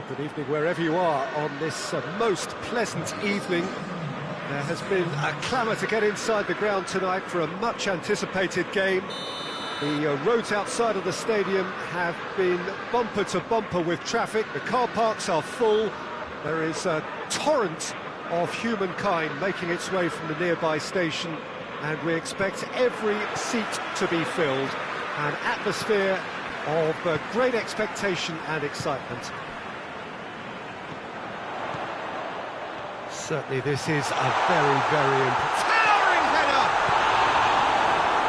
Good evening wherever you are on this most pleasant evening. There has been a clamour to get inside the ground tonight for a much anticipated game. The roads outside of the stadium have been bumper to bumper with traffic. The car parks are full. There is a torrent of humankind making its way from the nearby station, and we expect every seat to be filled. An atmosphere of great expectation and excitement. Certainly this is a very, very important... Towering header!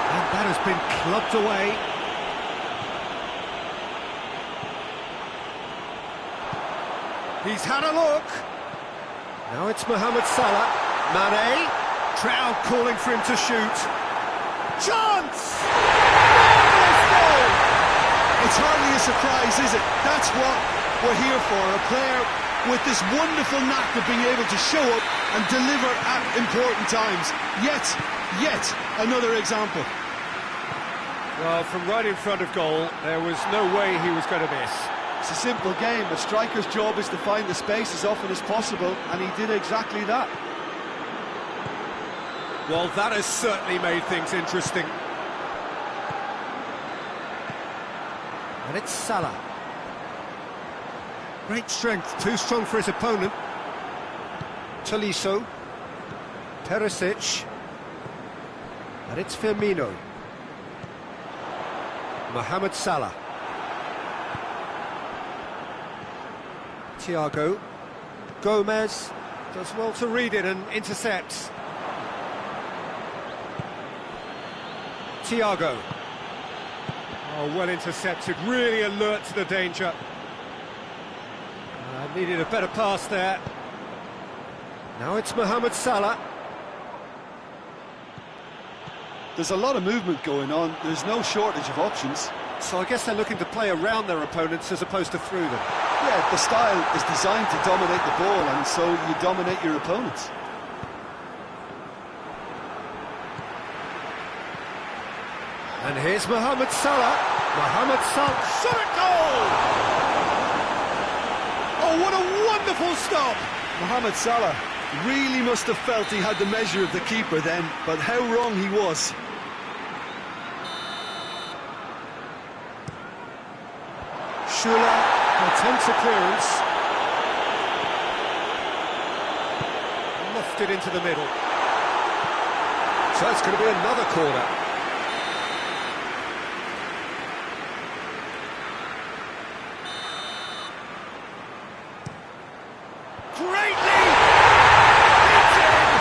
And that has been clubbed away. He's had a look. Now it's Mohamed Salah. Mane. Crowd calling for him to shoot. Chance! Marvellous goal! It's hardly a surprise, is it? That's what we're here for. A player with this wonderful knack of being able to show up and deliver at important times. Yet another example. Well, from right in front of goal, there was no way he was going to miss. It's a simple game. A striker's job is to find the space as often as possible, and he did exactly that. Well, that has certainly made things interesting. And it's Salah. Great strength, too strong for his opponent. Tolisso. Perisic. And it's Firmino. Mohamed Salah. Thiago. Gomez does well to read it and intercepts. Thiago. Oh, well intercepted, really alert to the danger. Needed a better pass there. Now it's Mohamed Salah. There's a lot of movement going on. There's no shortage of options. So I guess they're looking to play around their opponents as opposed to through them. Yeah, the style is designed to dominate the ball, and so you dominate your opponents. And here's Mohamed Salah. Mohamed Salah. Shot at goal! Oh, what a wonderful stop! Mohamed Salah really must have felt he had the measure of the keeper then, but how wrong he was. Shula attempts a clearance. Lofted into the middle. So it's going to be another corner. Greatly! It's in!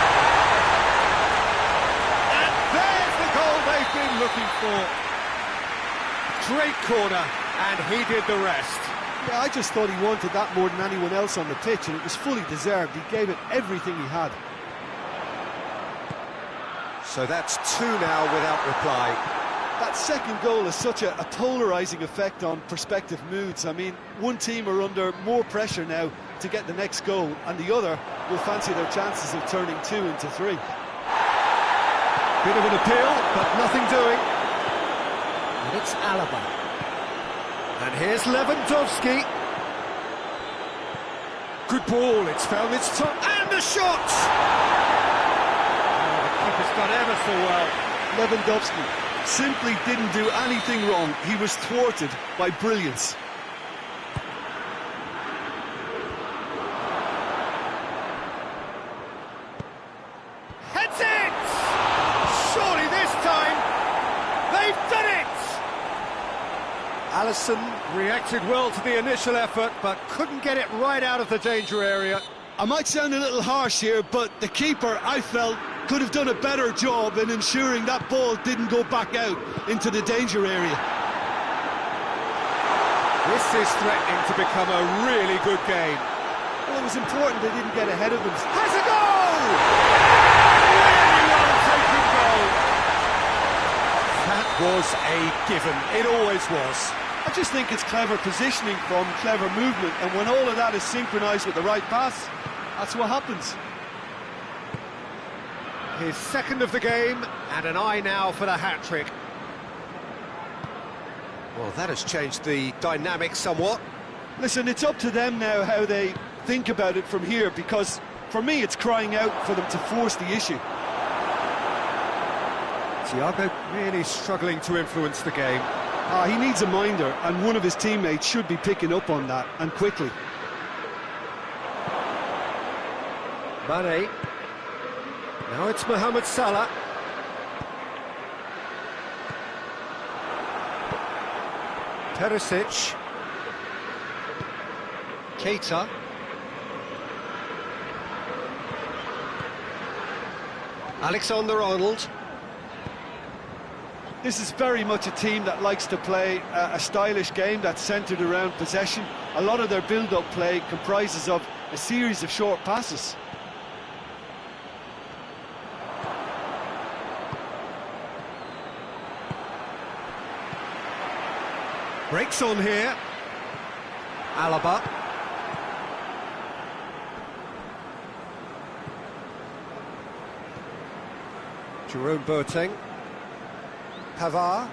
And there's the goal they've been looking for. Great corner, and he did the rest. Yeah, I just thought he wanted that more than anyone else on the pitch, and it was fully deserved. He gave it everything he had. So that's two now without reply. That second goal has such a polarising effect on prospective moods. I mean, one team are under more pressure now to get the next goal, and the other will fancy their chances of turning 2 into 3. Bit of an appeal, but nothing doing. And it's Alaba. And here's Lewandowski. Good ball, it's found its top, and the shot! Oh, the keeper's done ever so well. Lewandowski simply didn't do anything wrong. He was thwarted by brilliance. Heads it! Surely this time, they've done it! Alisson reacted well to the initial effort, but couldn't get it right out of the danger area. I might sound a little harsh here, but the keeper, I felt, could have done a better job in ensuring that ball didn't go back out into the danger area. This is threatening to become a really good game. Well, it was important they didn't get ahead of them. Has a goal! Really well taken goal. That was a given. It always was. I just think it's clever positioning from clever movement, and when all of that is synchronised with the right pass, that's what happens. His second of the game, and an eye now for the hat-trick. Well, that has changed the dynamic somewhat. Listen, it's up to them now how they think about it from here, because for me it's crying out for them to force the issue. Thiago really struggling to influence the game. He needs a minder, and one of his teammates should be picking up on that, and quickly. Mane. Now it's Mohamed Salah. Perisic. Keita. Alexander-Arnold. This is very much a team that likes to play a stylish game that's centred around possession. A lot of their build-up play comprises of a series of short passes. Breaks on here. Alaba. Jerome Boateng. Pavard.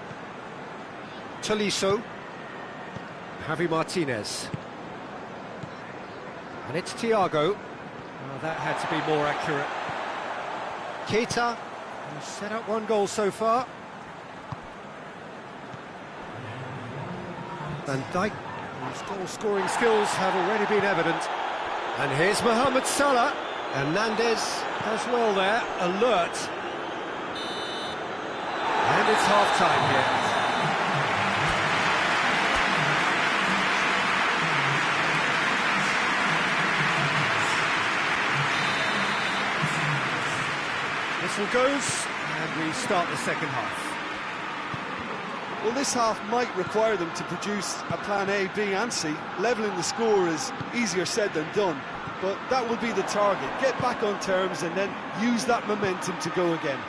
Tolisso. Javi Martinez. And it's Thiago. Well, that had to be more accurate. Keita. He's set up one goal so far. Van Dijk, whose goal-scoring skills have already been evident. And here's Mohamed Salah. Hernandez as well there, alert. And it's half-time here. Whistle goes, and we start the second half. Well, this half might require them to produce a plan A, B and C. Levelling the score is easier said than done, but that will be the target. Get back on terms and then use that momentum to go again.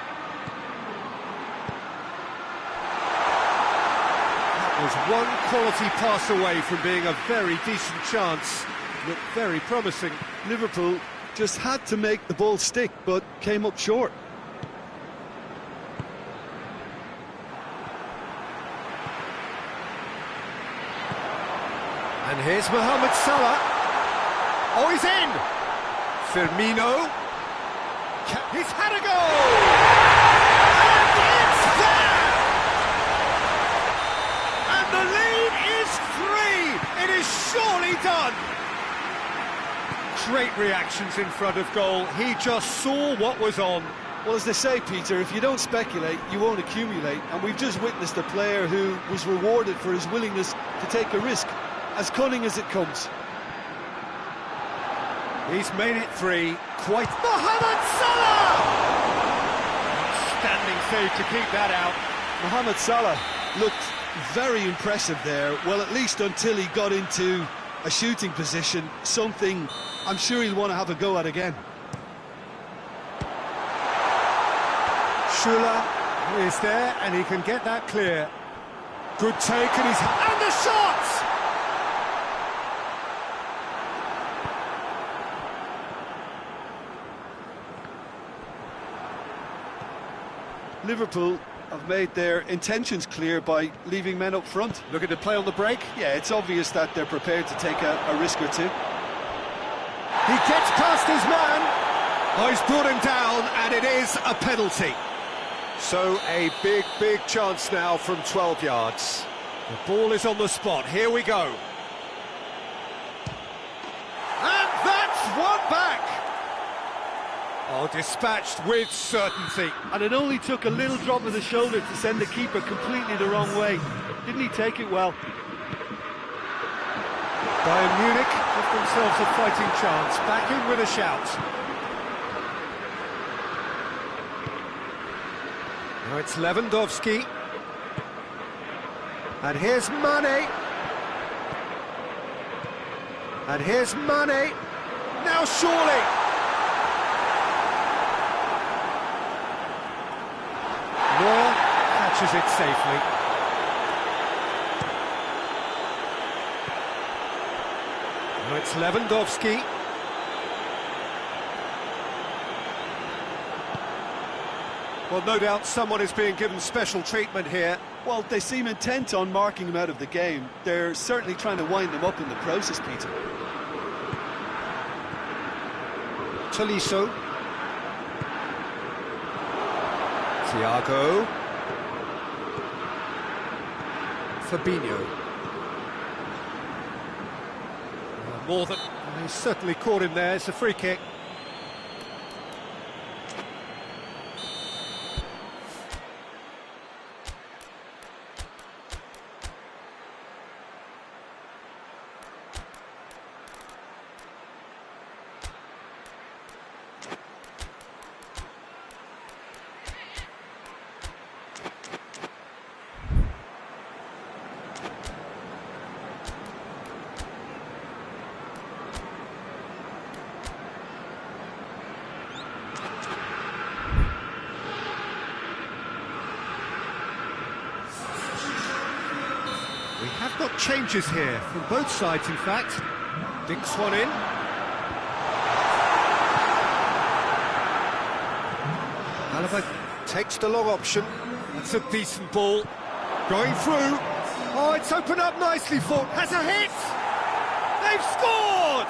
That was one quality pass away from being a very decent chance. Looked very promising. Liverpool just had to make the ball stick, but came up short. And here's Mohamed Salah. Oh, he's in! Firmino. He's had a goal! And it's there! And the lead is 3! It is surely done! Great reactions in front of goal. He just saw what was on. Well, as they say, Peter, if you don't speculate, you won't accumulate. And we've just witnessed a player who was rewarded for his willingness to take a risk. As cunning as it comes. He's made it 3. Quite Mohamed Salah! Standing save to keep that out. Mohamed Salah looked very impressive there. Well, at least until he got into a shooting position, something I'm sure he'll want to have a go at again. Schüller is there, and he can get that clear. Good take, and the shot! Liverpool have made their intentions clear by leaving men up front. Looking to play on the break. Yeah, it's obvious that they're prepared to take a risk or two. He gets past his man. Oh, he's brought him down, and it is a penalty. So a big, big chance now from 12 yards. The ball is on the spot. Here we go. And that's one back. Oh, dispatched with certainty. And it only took a little drop of the shoulder to send the keeper completely the wrong way. Didn't he take it well? Bayern Munich give themselves a fighting chance. Back in with a shout. Now it's Lewandowski. And here's Mane. And here's Mane. Now surely. Moore catches it safely. Now it's Lewandowski. Well, no doubt someone is being given special treatment here. Well, they seem intent on marking him out of the game. They're certainly trying to wind him up in the process, Peter. Tolisso. Thiago. Fabinho. More than... He's certainly caught him there. It's a free kick. We have got changes here, from both sides in fact. Dinks one in. Alaba takes the long option. That's a decent ball. Going through. Oh, it's opened up nicely for... Has a hit! They've scored!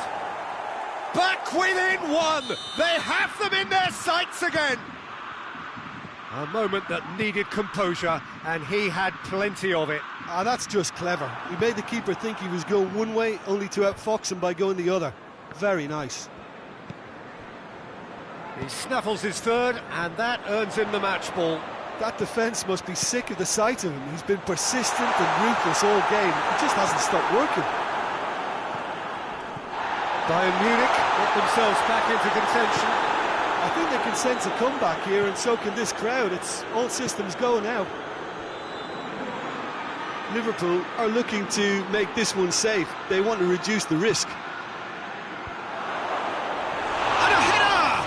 Back within one! They have them in their sights again! A moment that needed composure, and he had plenty of it. Ah, that's just clever. He made the keeper think he was going one way, only to outfox him by going the other. Very nice. He snaffles his third, and that earns him the match ball. That defence must be sick of the sight of him. He's been persistent and ruthless all game. He just hasn't stopped working. Bayern Munich get themselves back into contention. I think they can sense a comeback here, and so can this crowd. It's all systems go now. Liverpool are looking to make this one safe. They want to reduce the risk. And a header!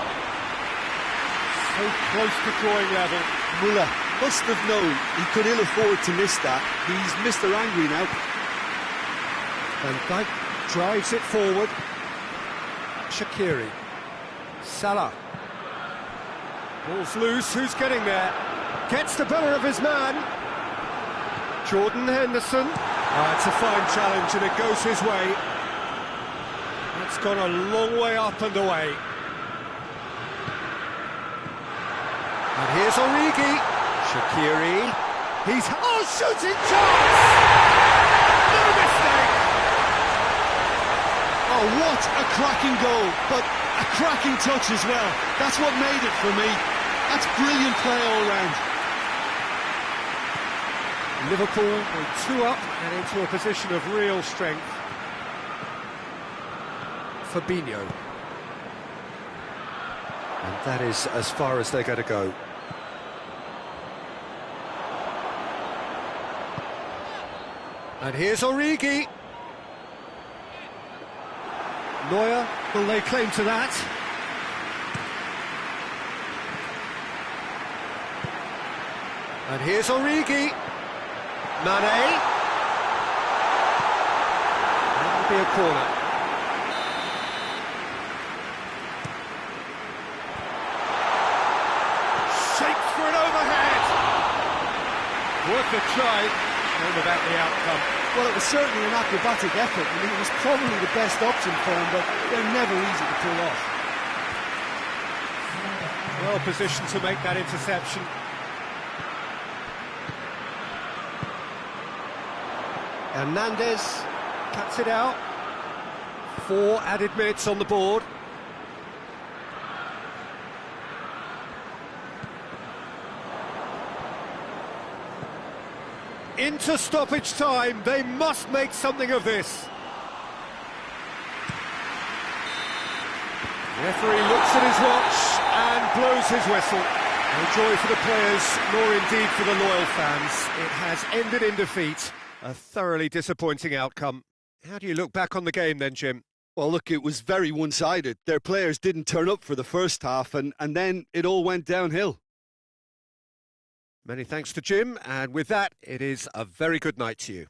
So close to drawing level. Muller must have known he could ill afford to miss that. He's Mr. Angry now. Van Dijk drives it forward. Shaqiri. Salah. Ball's loose, who's getting there? Gets the better of his man. Jordan Henderson. It's a fine challenge and it goes his way. It's gone a long way up and away. And here's Origi. Shaqiri. He's... Oh, shooting chance! No mistake! Oh, what a cracking goal, but a cracking touch as well. That's what made it for me. That's brilliant play all round. Liverpool with 2 up and into a position of real strength. Fabinho. And that is as far as they're going to go. And here's Origi. Neuer will lay claim to that. And here's Origi. Mane. That'll be a corner. Shaped for an overhead. Worth a try, and without the outcome. Well, it was certainly an acrobatic effort. I mean, it was probably the best option for him, but they're never easy to pull off. Well positioned to make that interception. Hernandez cuts it out. 4 added minutes on the board. Into stoppage time, they must make something of this. The referee looks at his watch and blows his whistle. No joy for the players, nor indeed for the loyal fans. It has ended in defeat. A thoroughly disappointing outcome. How do you look back on the game then, Jim? Well, look, it was very one-sided. Their players didn't turn up for the first half, and then it all went downhill. Many thanks to Jim, and with that, it is a very good night to you.